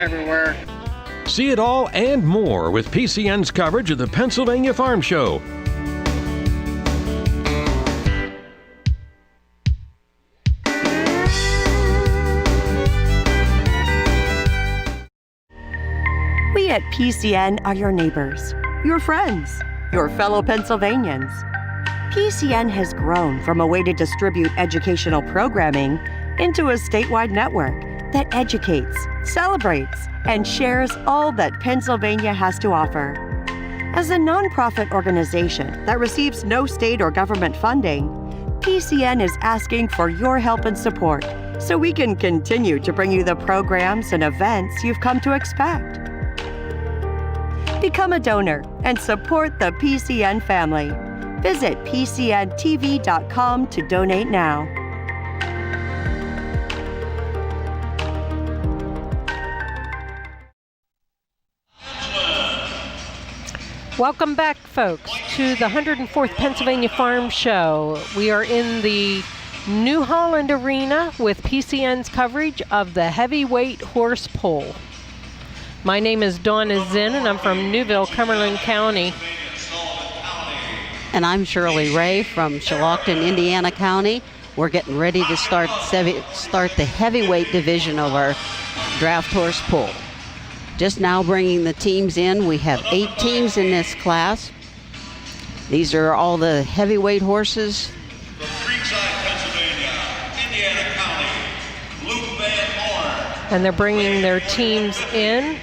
everywhere. See it all and more with PCN's coverage of the Pennsylvania Farm Show. We at PCN are your neighbors, your friends, your fellow Pennsylvanians. PCN has grown from a way to distribute educational programming into a statewide network that educates, celebrates, and shares all that Pennsylvania has to offer. As a nonprofit organization that receives no state or government funding, PCN is asking for your help and support so we can continue to bring you the programs and events you've come to expect. Become a donor and support the PCN family. Visit PCNTV.com to donate now. Welcome back, folks, to the 104th Pennsylvania Farm Show. We are in the New Holland Arena with PCN's coverage of the heavyweight horse pull. My name is Donna Zinn, and I'm from Newville, Cumberland County. And I'm Shirley Ray from Shelocton, Indiana County. We're getting ready to start the heavyweight division of our draft horse pull. Just now bringing the teams in. We have 8 teams in this class. These are all the heavyweight horses. From Creekside, Pennsylvania, Indiana County, Luke Van Horn. And they're bringing their teams in.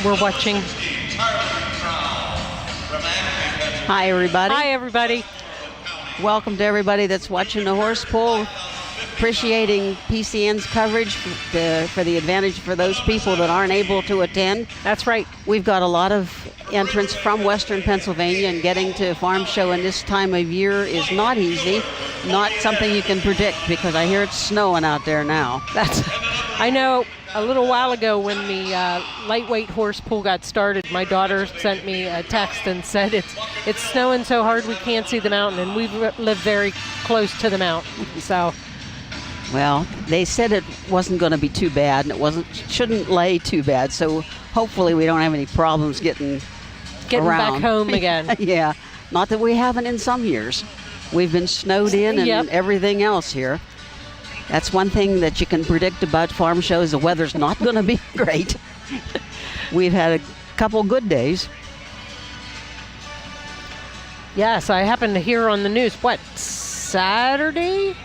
We're watching. Hi, everybody. Hi, everybody. Welcome to everybody that's watching the horse pull. Appreciating PCN's coverage for the advantage for those people that aren't able to attend. That's right. We've got a lot of entrants from Western Pennsylvania, and getting to a farm show in this time of year is not easy, not something you can predict, because I hear it's snowing out there now. I know a little while ago when the lightweight horse pull got started, my daughter sent me a text and said it's snowing so hard we can't see the mountain, and we live very close to the mountain. So. Well, they said it wasn't going to be too bad, and shouldn't lay too bad. So hopefully we don't have any problems getting around. Back home again. Yeah, not that we haven't in some years. We've been snowed in and everything else here. That's one thing that you can predict about farm shows. The weather's not going to be great. We've had a couple good days. Yes, I happened to hear on the news, Saturday?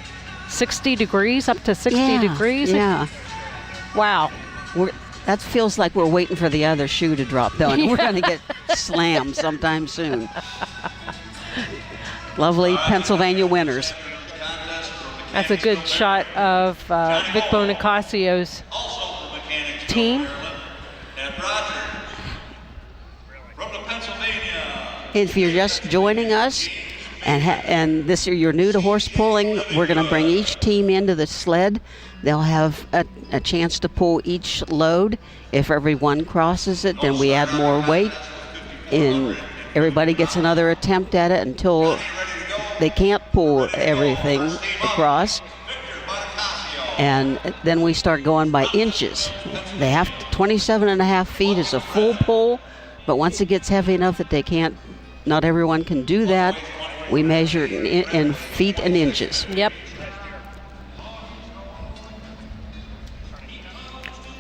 60 degrees, up to 60 degrees? Yeah. Wow. That feels like we're waiting for the other shoe to drop, though, and we're going to get slammed sometime soon. Lovely Pennsylvania winners. That's a good shot of Vic Bonicasio's team. If you're just joining us, and you're new to horse pulling, we're going to bring each team into the sled. They'll have a chance to pull each load. If everyone crosses it, then we add more weight, and everybody gets another attempt at it until they can't pull everything across. And then we start going by inches. They have 27.5 feet is a full pull, but once it gets heavy enough that not everyone can do that, we measure it in feet and inches. Yep.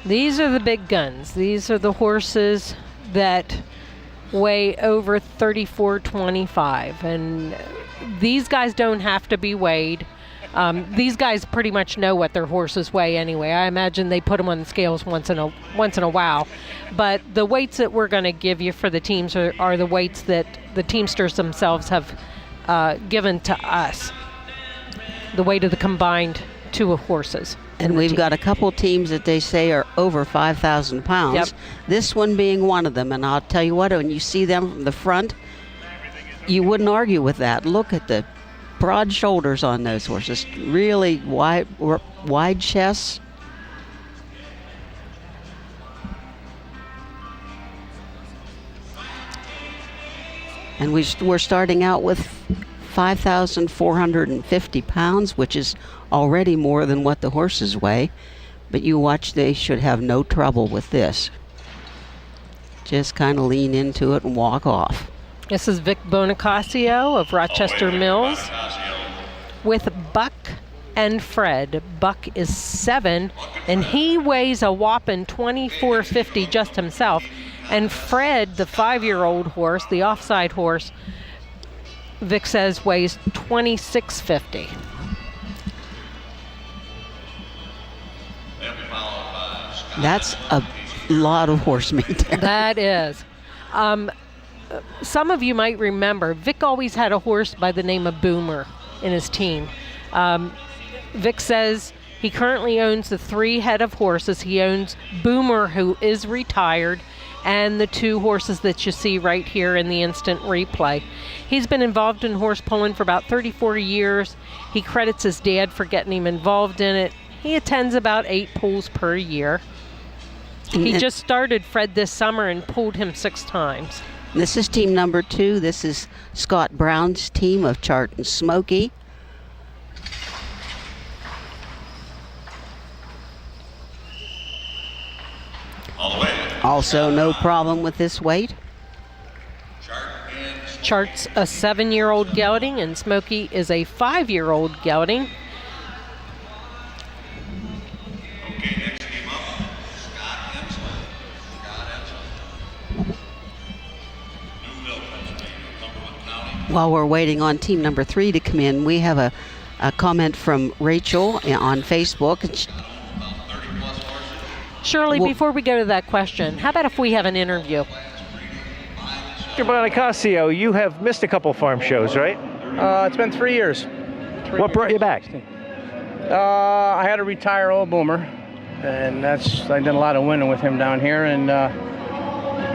These are the big guns. These are the horses that weigh over 34.25, and these guys don't have to be weighed. These guys pretty much know what their horses weigh anyway. I imagine they put them on the scales once in a while. But the weights that we're going to give you for the teams are the weights that the teamsters themselves have given to us, the weight of the combined 2 horses. And we've got a couple teams that they say are over 5,000 pounds. Yep. This one being one of them. And I'll tell you what, when you see them from the front, you wouldn't argue with that. Look at the broad shoulders on those horses. Really wide chests. And we're starting out with 5,450 pounds, which is already more than what the horses weigh. But you watch, they should have no trouble with this. Just kind of lean into it and walk off. This is Vic Bonicasio of Rochester Mills with Buck and Fred. Buck is 7, and he weighs a whopping 2450 just himself. And Fred, the 5-year-old horse, the offside horse, Vic says weighs 2650. That's a lot of horse meat there. That is. Some of you might remember, Vic always had a horse by the name of Boomer in his team. Vic says he currently owns the 3 head of horses. He owns Boomer, who is retired, and the 2 horses that you see right here in the instant replay. He's been involved in horse pulling for about 34 years. He credits his dad for getting him involved in it. He attends about 8 pulls per year. He just started Fred this summer and pulled him 6 times. This is team number 2. This is Scott Brown's team of Chart and Smoky. Also, no problem with this weight. Chart's a 7-year-old gelding, and Smoky is a 5-year-old gelding. Okay, next team up, Scott Hensley. Newville, Pennsylvania, Cumberland County. While we're waiting on team number 3 to come in, we have a comment from Rachel on Facebook. Shirley, before we go to that question, how about if we have an interview? Mr. Bonicasio, you have missed a couple farm shows, right? It's been 3 years. What brought you back? I had to retire old Boomer, and I did a lot of winning with him down here, and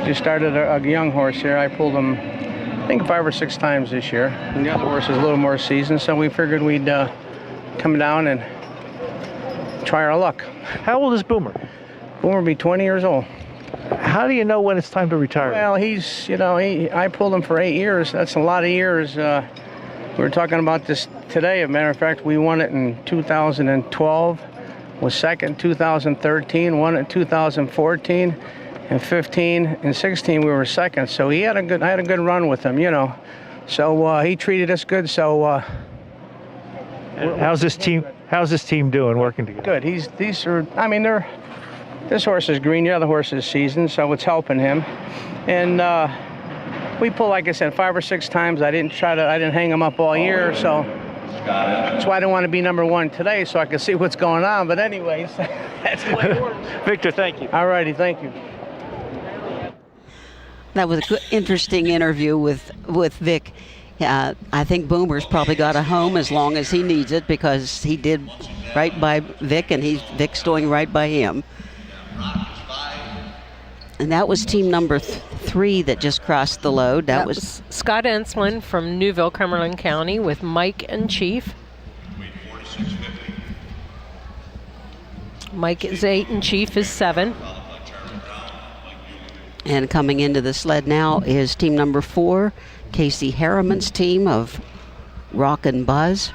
just started a young horse here. I pulled him, I think, 5 or 6 times this year. And the other horse is a little more seasoned, so we figured we'd come down and try our luck. How old is Boomer? Boomer will be 20 years old. How do you know when it's time to retire? Well, I pulled him for 8 years. That's a lot of years. We were talking about this today. As a matter of fact, we won it in 2012, was second 2013, won it 2014, and 15 and 16 we were second. So I had a good run with him, So he treated us good. So how's this team doing working together? Good. This horse is green, the other horse is seasoned, so it's helping him. And we pulled, like I said, 5 or 6 times. I didn't hang him up all year, so that's why I didn't want to be number 1 today, so I could see what's going on. But anyways, that's the way it works. Victor, thank you. All righty, thank you. That was a good, interesting interview with Vic. I think Boomer's probably got a home as long as he needs it, because he did right by Vic, and Vic's doing right by him. And that was team number 3 that just crossed the load. That was Scott Enslin from Newville, Cumberland County, with Mike and Chief. Mike is 8 and Chief is 7. And coming into the sled now is team number 4, Casey Harriman's team of Rockin' Buzz.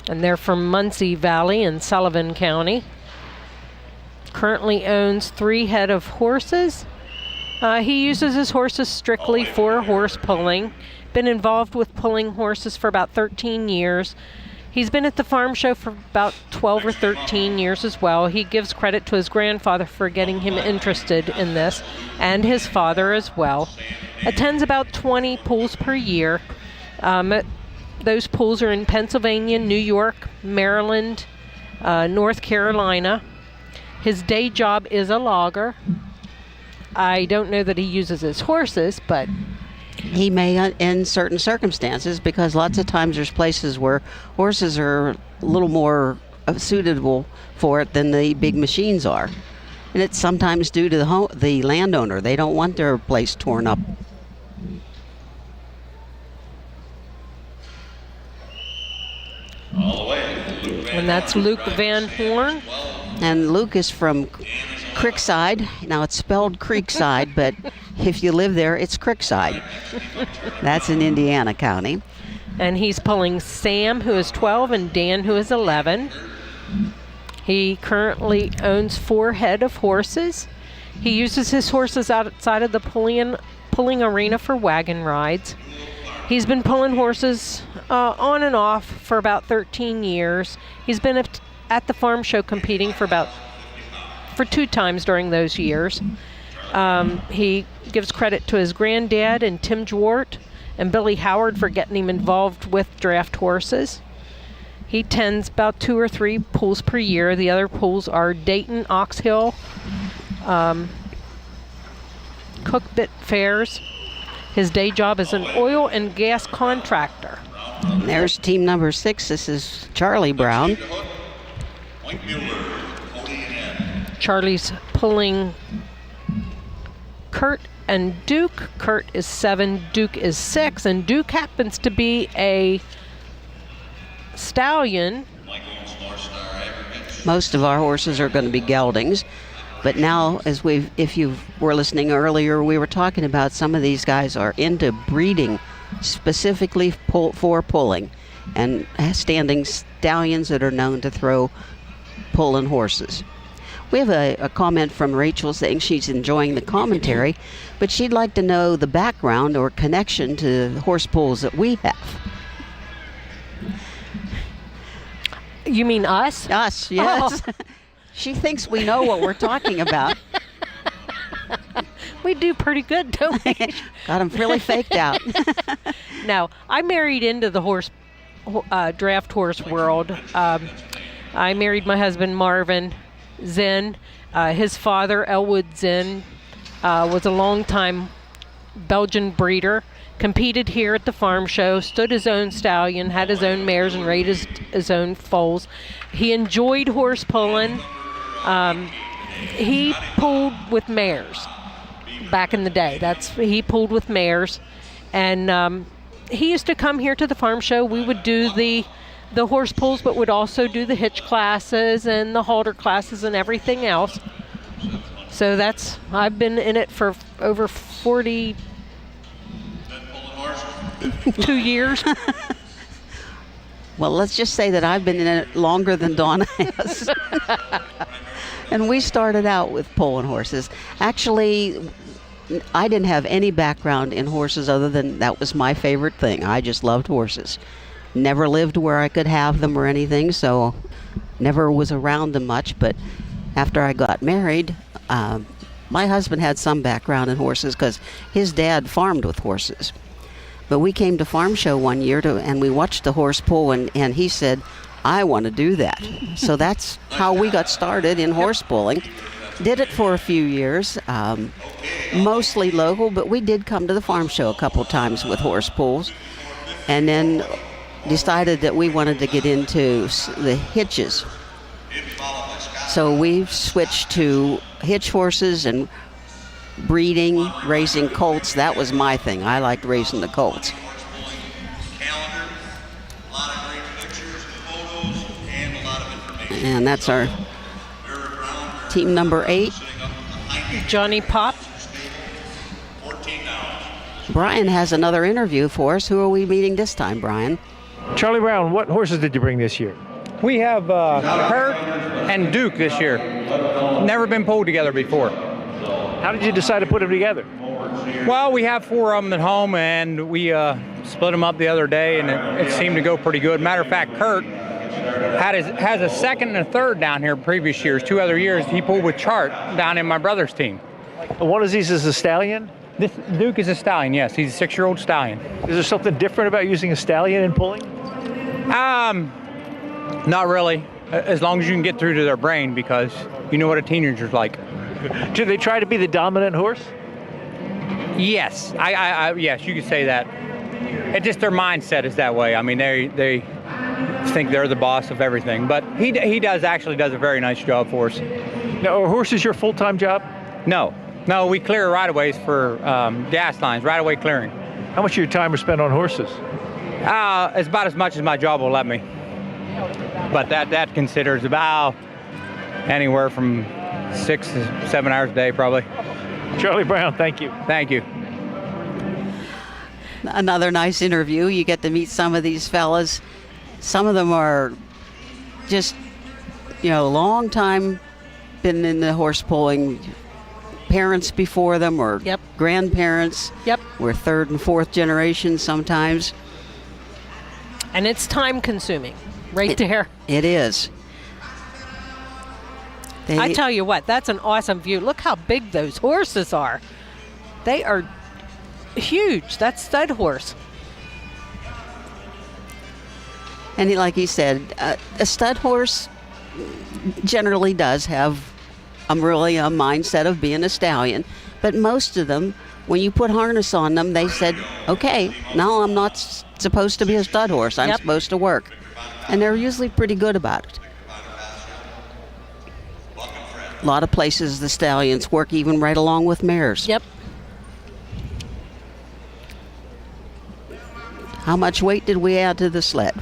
And they're from Muncie Valley in Sullivan County. Currently owns 3 head of horses. He uses his horses strictly for horse pulling. Been involved with pulling horses for about 13 years. He's been at the farm show for about 12 or 13 years as well. He gives credit to his grandfather for getting him interested in this, and his father as well. Attends about 20 pulls per year. Those pulls are in Pennsylvania, New York, Maryland, North Carolina. His day job is a logger. I don't know that he uses his horses, but he may in certain circumstances, because lots of times there's places where horses are a little more suitable for it than the big machines are. And it's sometimes due to the landowner. They don't want their place torn up. And that's Luke Van Horn. And Luke is from Creekside. Now it's spelled Creekside, but if you live there, it's Creekside. That's in Indiana County. And he's pulling Sam, who is 12, and Dan, who is 11. He currently owns 4 head of horses. He uses his horses outside of the pulling arena for wagon rides. He's been pulling horses on and off for about 13 years. He's been at the farm show competing for 2 times during those years. He gives credit to his granddad and Tim Dwart and Billy Howard for getting him involved with draft horses. He attends about 2 or 3 pulls per year. The other pulls are Dayton, Ox Hill, Cookbit fairs. His day job is an oil and gas contractor. There's team number 6. This is Charlie Brown. Charlie's pulling Kurt and Duke. Kurt is 7, Duke is 6, and Duke happens to be a stallion. Most of our horses are going to be geldings, but now, if you were listening earlier, we were talking about some of these guys are into breeding specifically for pulling, and standing stallions that are known to throw pulling horses. We have a comment from Rachel saying she's enjoying the commentary, but she'd like to know the background or connection to the horse pulls that we have. You mean us? Us, yes. Oh. She thinks we know what we're talking about. We do pretty good, don't we? Got them really faked out. No, I married into the draft horse world. I married my husband, Marvin Zinn. His father, Elwood Zinn, was a longtime Belgian breeder. Competed here at the farm show, stood his own stallion, had his own mares, and raised his own foals. He enjoyed horse pulling. He pulled with mares back in the day. He pulled with mares, and he used to come here to the farm show. We would do the horse pulls, but would also do the hitch classes and the halter classes and everything else. So I've been in it for over 42 years. Well, let's just say that I've been in it longer than Donna has. And we started out with pulling horses. Actually, I didn't have any background in horses other than that was my favorite thing. I just loved horses. Never lived where I could have them or anything, so never was around them much. But after I got married, my husband had some background in horses because his dad farmed with horses. But we came to farm show one year and we watched the horse pull, and he said, I want to do that. So that's how we got started in horse pulling. Did it for a few years, mostly local, but we did come to the farm show a couple times with horse pulls, and then decided that we wanted to get into the hitches. So we switched to hitch horses and breeding, raising colts. That was my thing. I liked raising the colts. And that's our team number 8. Johnny Pop. Brian has another interview for us. Who are we meeting this time, Brian? Charlie Brown, what horses did you bring this year? We have Kurt and Duke this year. Never been pulled together before. How did you decide to put them together? Well, we have 4 of them at home, and we split them up the other day, and it seemed to go pretty good. Matter of fact, Kurt has a second and a third down here previous years. 2 other years, he pulled with Chart down in my brother's team. One of these is a stallion? This Duke is a stallion, yes. He's a 6-year-old stallion. Is there something different about using a stallion in pulling? Not really, as long as you can get through to their brain, because you know what a teenager's like. Do they try to be the dominant horse? Yes, yes, you could say that. It just their mindset is that way. I mean, they think they're the boss of everything. But he does a very nice job for us. Now, are horses your full-time job? No, we clear right-of-ways for gas lines, right-of-way clearing. How much of your time is spent on horses? It's about as much as my job will let me. But that considers about anywhere from 6 to 7 hours a day, probably. Charlie Brown, thank you. Thank you. Another nice interview. You get to meet some of these fellas. Some of them are just long time been in the horse pulling. Parents before them or Yep. grandparents. Yep. We're third and fourth generation sometimes. And it's time consuming right there. It is. I tell you what, that's an awesome view. Look how big those horses are. They are huge. That's stud horse. And like he said, a stud horse generally does have really a mindset of being a stallion. But most of them, when you put harness on them, they said, okay, now I'm not supposed to be a stud horse. I'm Yep. supposed to work. And they're usually pretty good about it. A lot of places the stallions work even right along with mares. Yep. How much weight did we add to the sled?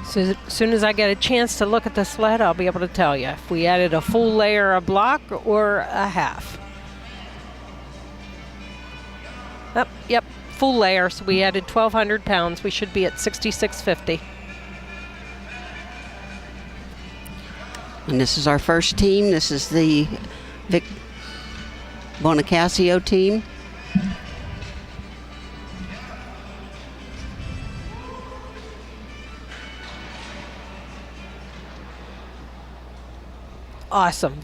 So as soon as I get a chance to look at the sled, I'll be able to tell you if we added a full layer of block or a half. Yep, full layer. So we added 1,200 pounds. We should be at 6,650. And this is our first team. This is the Vic Bonicasio team. Awesome.